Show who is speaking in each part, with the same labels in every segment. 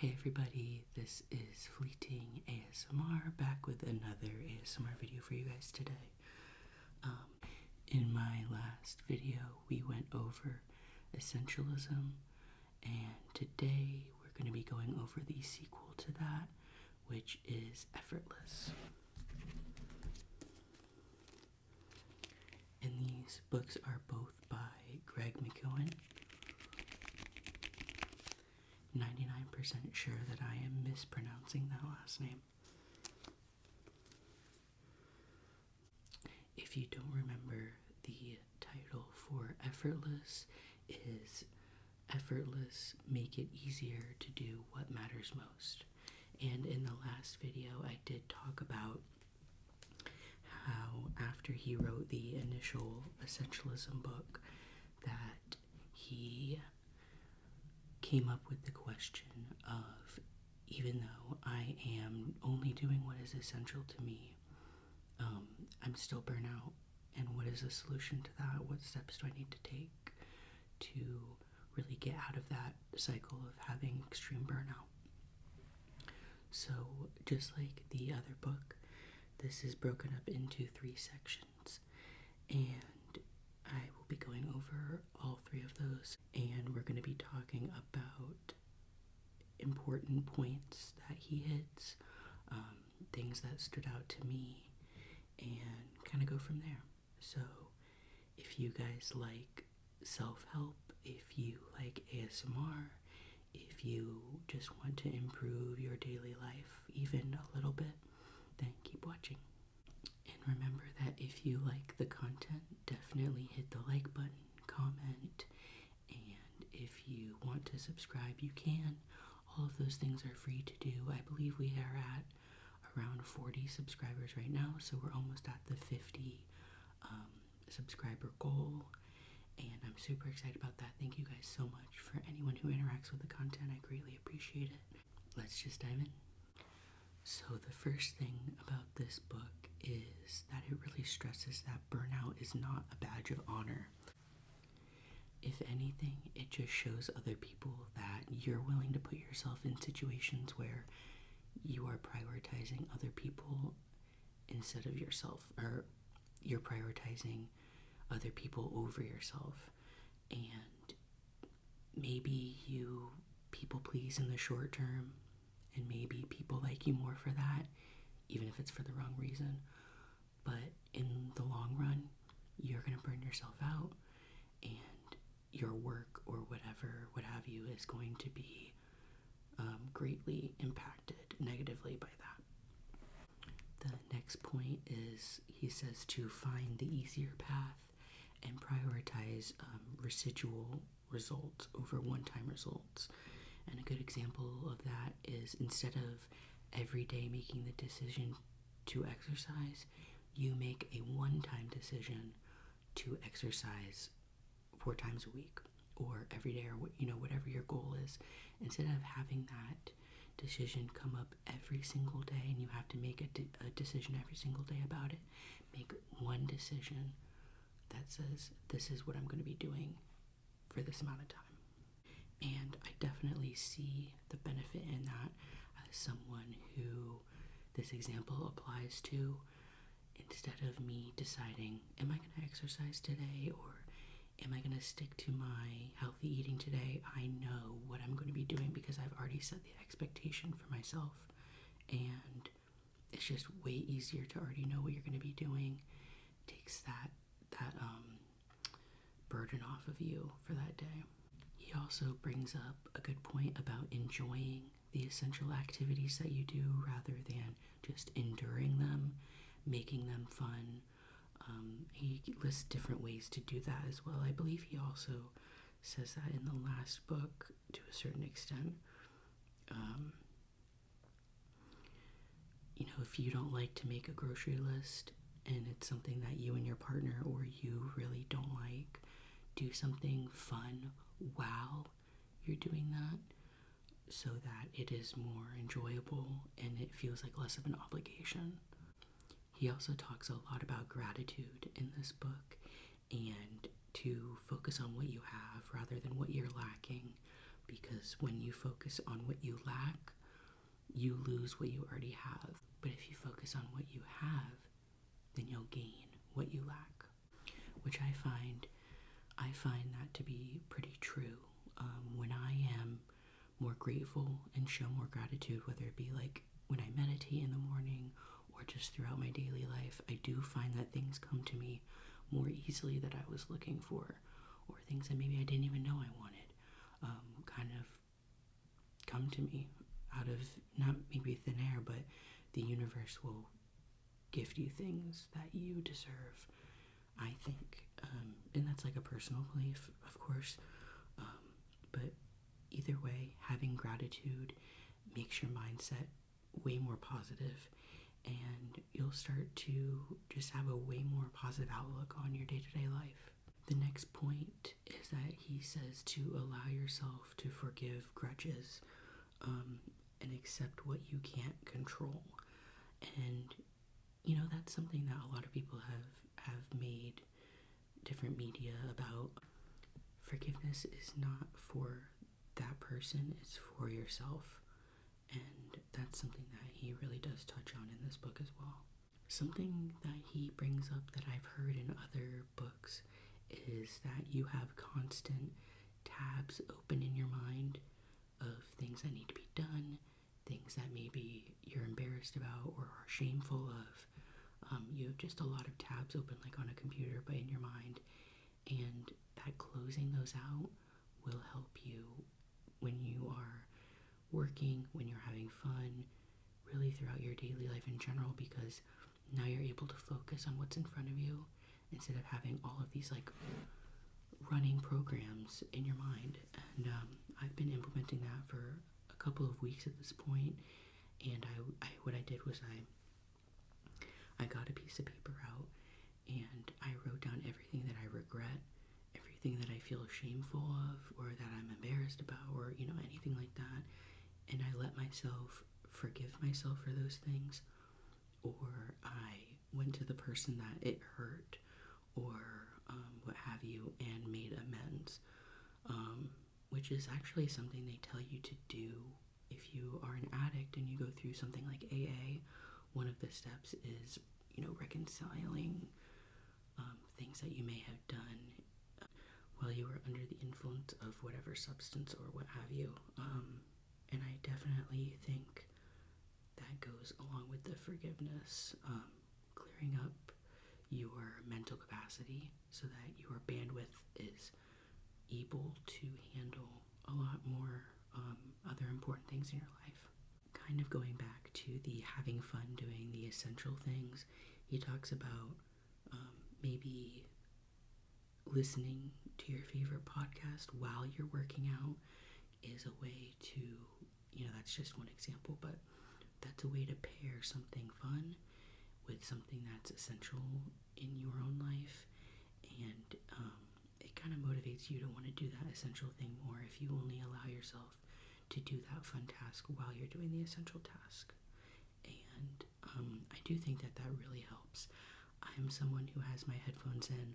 Speaker 1: Hey everybody, this is Fleeting ASMR, back with another ASMR video for you guys today. In my last video, we went over Essentialism, and today we're going to be going over the sequel to that, which is Effortless. And these books are both by Greg McKeown. 99% sure that I am mispronouncing that last name. If you don't remember, the title for Effortless is Effortless, Make It Easier to Do What Matters Most. And in the last video, I did talk about how after he wrote the initial Essentialism book, that he came up with the question of, even though I am only doing what is essential to me, I'm still burnt out. And what is the solution to that? What steps do I need to take to really get out of that cycle of having extreme burnout? So just like the other book, this is broken up into 3 sections, and I will be going over all 3 of those, and we're going to be talking about important points that he hits, things that stood out to me, and kind of go from there. So if you guys like self-help, if you like ASMR, if you just want to improve your daily life even a little bit, then keep watching. And remember that if you like the content, definitely hit the like button, comment, and if you want to subscribe, you can. All of those things are free to do. I believe we are at around 40 subscribers right now, so we're almost at the 50 subscriber goal, and I'm super excited about that. Thank you guys so much. For anyone who interacts with the content, I greatly appreciate it. Let's just dive in. So the first thing about this book is that it really stresses that burnout is not a badge of honor. If anything, it just shows other people that you're willing to put yourself in situations where you are prioritizing other people instead of yourself, or you're prioritizing other people over yourself. And maybe you people please in the short term, and maybe people like you more for that, even if it's for the wrong reason. But in the long run, you're going to burn yourself out, and your work or whatever, what have you, is going to be greatly impacted negatively by that. The next point is, he says to find the easier path and prioritize residual results over one-time results. And a good example of that is, instead of every day making the decision to exercise, you make a one-time decision to exercise 4 times a week, or every day, or whatever your goal is. Instead of having that decision come up every single day and you have to make a decision every single day about it, make one decision that says, this is what I'm going to be doing for this amount of time. And I definitely see the benefit in that as someone who this example applies to. Instead of me deciding, am I going to exercise today, or am I going to stick to my healthy eating today, I know what I'm going to be doing because I've already set the expectation for myself. And it's just way easier to already know what you're going to be doing. It takes that burden off of you for that day. He also brings up a good point about enjoying the essential activities that you do rather than just enduring them, making them fun. He lists different ways to do that as well. I believe he also says that in the last book to a certain extent. If you don't like to make a grocery list and it's something that you and your partner or you really don't like, do something fun while you're doing that, so that it is more enjoyable and it feels like less of an obligation. He also talks a lot about gratitude in this book, and to focus on what you have rather than what you're lacking, because when you focus on what you lack, you lose what you already have. But if you focus on what you have, then you'll gain what you lack, which I find that to be pretty true. When I am more grateful and show more gratitude, whether it be like when I meditate in the morning or just throughout my daily life, I do find that things come to me more easily that I was looking for, or things that maybe I didn't even know I wanted, kind of come to me out of, not maybe thin air, but the universe will gift you things that you deserve, I think. And that's like a personal belief, of course. But either way, having gratitude makes your mindset way more positive, and you'll start to just have a way more positive outlook on your day-to-day life. The next point is that he says to allow yourself to forgive grudges, and accept what you can't control. And that's something that a lot of people have made different media about. Forgiveness is not for that person, it's for yourself. And that's something that he really does touch on in this book as well. Something that he brings up that I've heard in other books is that you have constant tabs open in your mind of things that need to be done, things that maybe you're embarrassed about or are shameful of. You have just a lot of tabs open like on a computer, but in your mind. And that closing those out will help you when you are working, when you're having fun, really throughout your daily life in general, because now you're able to focus on what's in front of you instead of having all of these like running programs in your mind. And I've been implementing that for a couple of weeks at this point, and what I did was I got a piece of paper out and I wrote down everything that I regret, everything that I feel shameful of, or that I'm embarrassed about, or anything like that. And I let myself forgive myself for those things, or I went to the person that it hurt, or what have you, and made amends, which is actually something they tell you to do if you are an addict and you go through something like AA. One of the steps is, reconciling things that you may have done while you were under the influence of whatever substance or what have you. And I definitely think that goes along with the forgiveness, clearing up your mental capacity so that your bandwidth is able to handle a lot more other important things in your life. Kind of going back to the having fun doing the essential things, he talks about maybe listening to your favorite podcast while you're working out is a way to, that's just one example, but that's a way to pair something fun with something that's essential in your own life, and it kind of motivates you to want to do that essential thing more if you only allow yourself to do that fun task while you're doing the essential task. And I do think that really helps. I'm someone who has my headphones in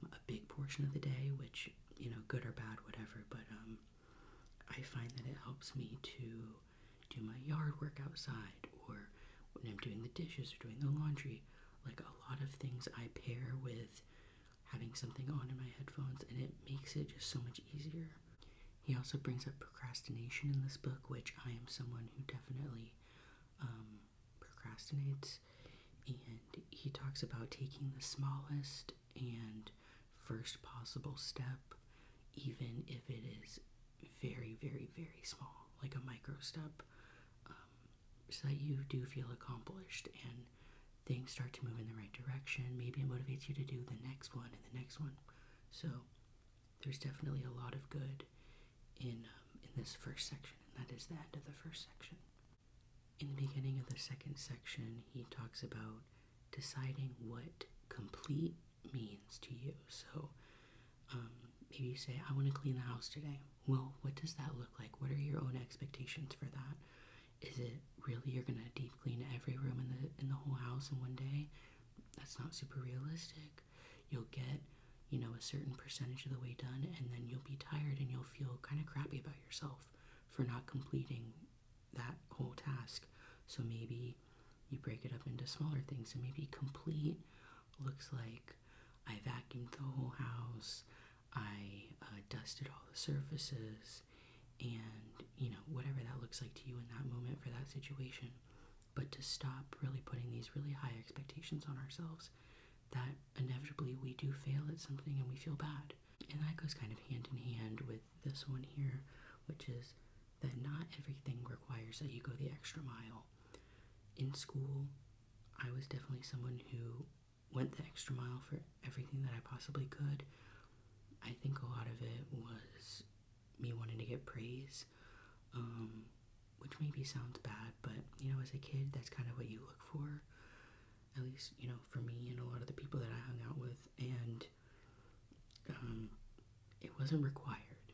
Speaker 1: a big portion of the day, which, good or bad, whatever, but I find that it helps me to do my yard work outside, or when I'm doing the dishes or doing the laundry. Like, a lot of things I pair with having something on in my headphones, and it makes it just so much easier. He also brings up procrastination in this book, which I am someone who definitely procrastinates, and he talks about taking the smallest and first possible step, even if it is very, very, very small, like a micro step, so that you do feel accomplished and things start to move in the right direction. Maybe it motivates you to do the next one and the next one. So there's definitely a lot of good in this first section, and that is the end of the first section. In the beginning of the second section, he talks about deciding what complete means to you. So maybe you say, I want to clean the house today. Well, what does that look like? What are your own expectations for that? Is it really you're going to deep clean every room in the whole house in one day? That's not super realistic. You'll get a certain percentage of the way done, and then you'll be tired and you'll feel kind of crappy about yourself for not completing that whole task. So maybe you break it up into smaller things. So maybe complete looks like I vacuumed the whole house, I dusted all the surfaces, and whatever that looks like to you in that moment for that situation. But to stop really putting these really high expectations on ourselves, that inevitably we do fail at something and we feel bad. And that goes kind of hand in hand with this one here, which is that not everything requires that you go the extra mile. In school, I was definitely someone who went the extra mile for everything that I possibly could. I think a lot of it was me wanting to get praise, which maybe sounds bad, but as a kid, that's kind of what you look for. At least, for me and a lot of the people that I hung out with, and it wasn't required,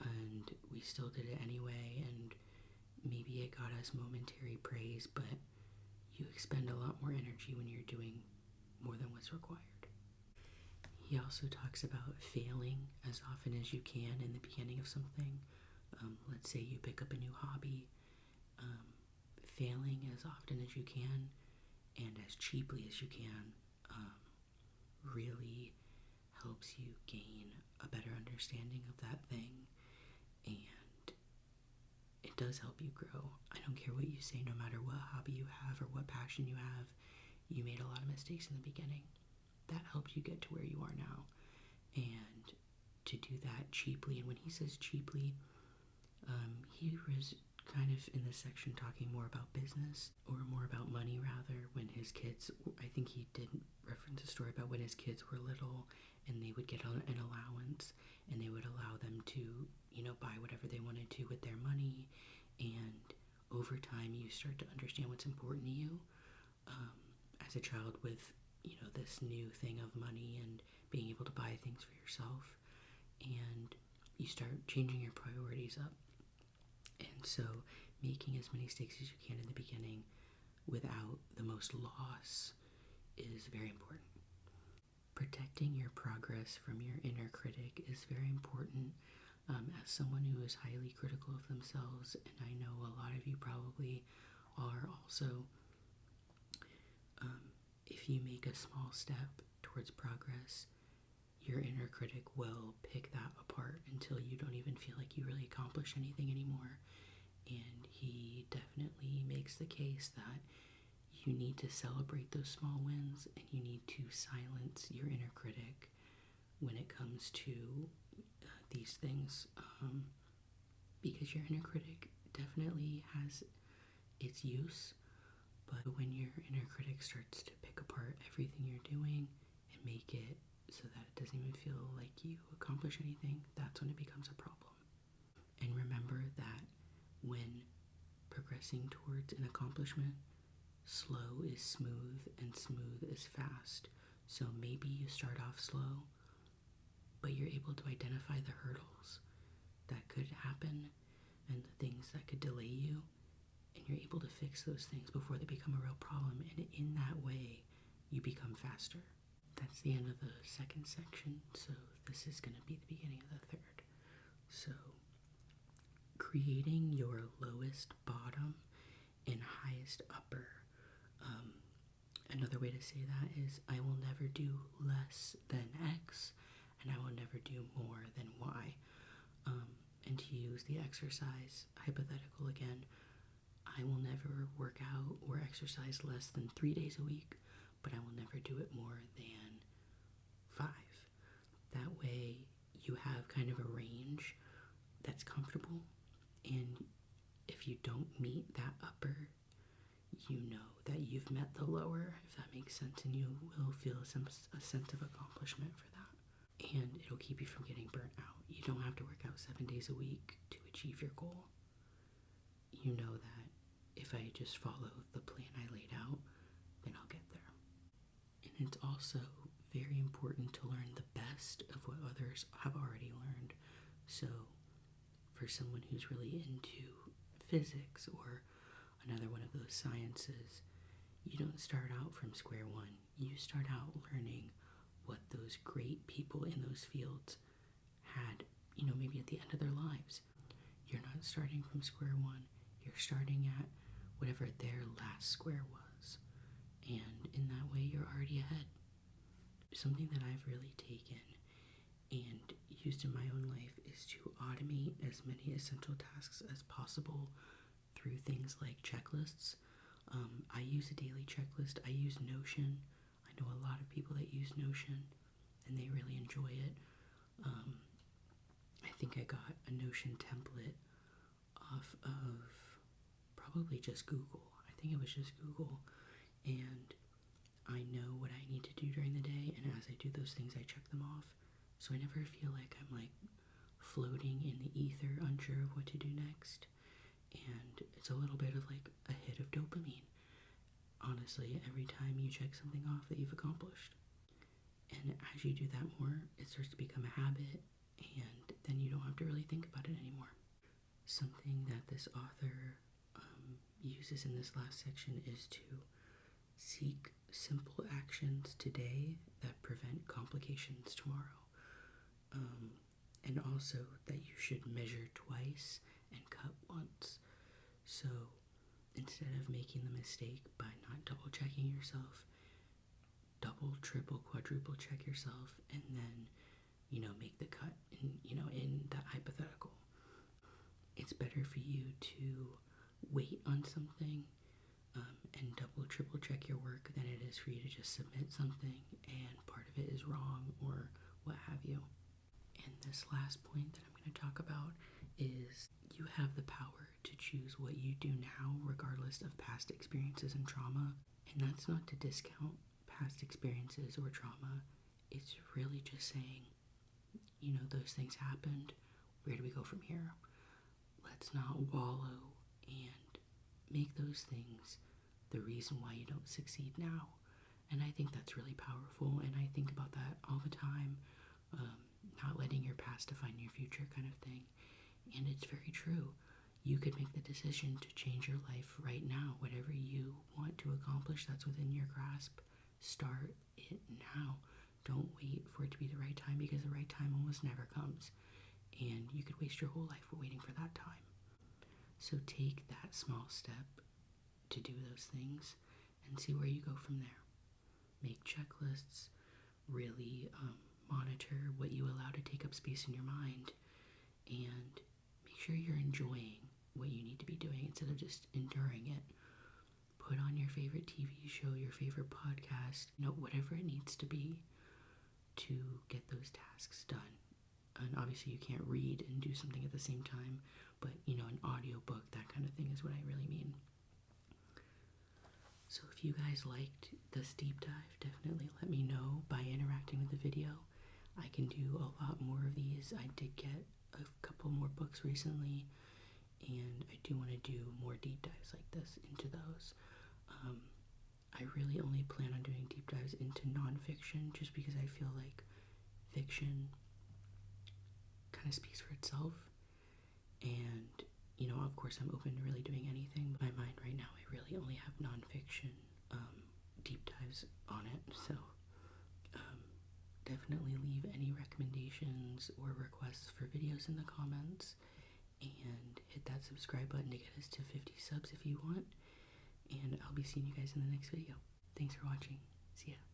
Speaker 1: and we still did it anyway, and maybe it got us momentary praise, but you expend a lot more energy when you're doing more than what's required. He also talks about failing as often as you can in the beginning of something. Let's say you pick up a new hobby, failing as often as you can and as cheaply as you can really helps you gain a better understanding of that thing, and it does help you grow. I don't care what you say, no matter what hobby you have or what passion you have, you made a lot of mistakes in the beginning. That helped you get to where you are now. And to do that cheaply, and when he says cheaply, he was kind of in this section talking more about business, or more about money rather, when his kids, I think he did reference a story about when his kids were little and they would get an allowance and they would allow them to, buy whatever they wanted to with their money, and over time you start to understand what's important to you as a child with, this new thing of money and being able to buy things for yourself, and you start changing your priorities up. And so making as many mistakes as you can in the beginning without the most loss is very important. Protecting your progress from your inner critic is very important. As someone who is highly critical of themselves, and I know a lot of you probably are also, if you make a small step towards progress, your inner critic will pick that apart until you don't even feel like you really accomplished anything anymore. And he definitely makes the case that you need to celebrate those small wins, and you need to silence your inner critic when it comes to these things, because your inner critic definitely has its use, but when your inner critic starts to pick apart everything you're doing and make it so that it doesn't even feel like you accomplish anything, that's when it becomes a problem. And remember that when progressing towards an accomplishment, slow is smooth and smooth is fast. So maybe you start off slow, but you're able to identify the hurdles that could happen and the things that could delay you, and you're able to fix those things before they become a real problem, and in that way you become faster. That's the end of the second section, so this is going to be the beginning of the third. So, creating your lowest bottom and highest upper. Another way to say that is, I will never do less than X, and I will never do more than Y. And to use the exercise hypothetical again, I will never work out or exercise less than 3 days a week, but I will never do it more than 5. That way you have kind of a range that's comfortable, and if you don't meet that upper, you know that you've met the lower, if that makes sense, and you will feel a sense of accomplishment for that, and it'll keep you from getting burnt out. You don't have to work out 7 days a week to achieve your goal. You know that if I just follow the plan I laid out, then I'll get there. And it's also very important to learn the best of what others have already learned. So for someone who's really into physics or another one of those sciences, you don't start out from square one. You start out learning what those great people in those fields had, maybe at the end of their lives. You're not starting from square one. You're starting at whatever their last square was. And in that way, you're already ahead. Something that I've really taken and used in my own life is to automate as many essential tasks as possible through things like checklists. I use a daily checklist. I use Notion. I know a lot of people that use Notion and they really enjoy it. I think I got a Notion template off of probably just Google. I think it was just Google. And I know what I need to do during the day, and as I do those things, I check them off. So I never feel like I'm like floating in the ether, unsure of what to do next. And it's a little bit of like a hit of dopamine, honestly, every time you check something off that you've accomplished. And as you do that more, it starts to become a habit, and then you don't have to really think about it anymore. Something that this author uses in this last section is to seek simple actions today that prevent complications tomorrow. And also that you should measure twice and cut once. So instead of making the mistake by not double checking yourself, double, triple, quadruple check yourself, and then, make the cut in that hypothetical. It's better for you to wait on something and double, triple check your work than it is for you to just submit something and part of it is wrong or what have you. And this last point that I'm going to talk about is you have the power to choose what you do now regardless of past experiences and trauma. And that's not to discount past experiences or trauma. It's really just saying, those things happened. Where do we go from here? Let's not wallow and make those things the reason why you don't succeed now. And I think that's really powerful, and I think about that all the time. Not letting your past define your future kind of thing. And it's very true. You could make the decision to change your life right now. Whatever you want to accomplish that's within your grasp, start it now. Don't wait for it to be the right time, because the right time almost never comes. And you could waste your whole life waiting for that time. So take that small step to do those things and see where you go from there. Make checklists, really monitor what you allow to take up space in your mind, and make sure you're enjoying what you need to be doing instead of just enduring it. Put on your favorite TV show, your favorite podcast, whatever it needs to be to get those tasks done. And obviously you can't read and do something at the same time, but an audiobook, that kind of thing is what I really mean. So if you guys liked this deep dive, definitely let me know by interacting with the video. I can do a lot more of these. I did get a couple more books recently, and I do want to do more deep dives like this into those. I really only plan on doing deep dives into nonfiction just because I feel like fiction kind of speaks for itself. And, of course I'm open to really doing anything, but my mind right now, I really only have nonfiction deep dives on it. So definitely leave any recommendations or requests for videos in the comments, and hit that subscribe button to get us to 50 subs if you want. And I'll be seeing you guys in the next video. Thanks for watching. See ya.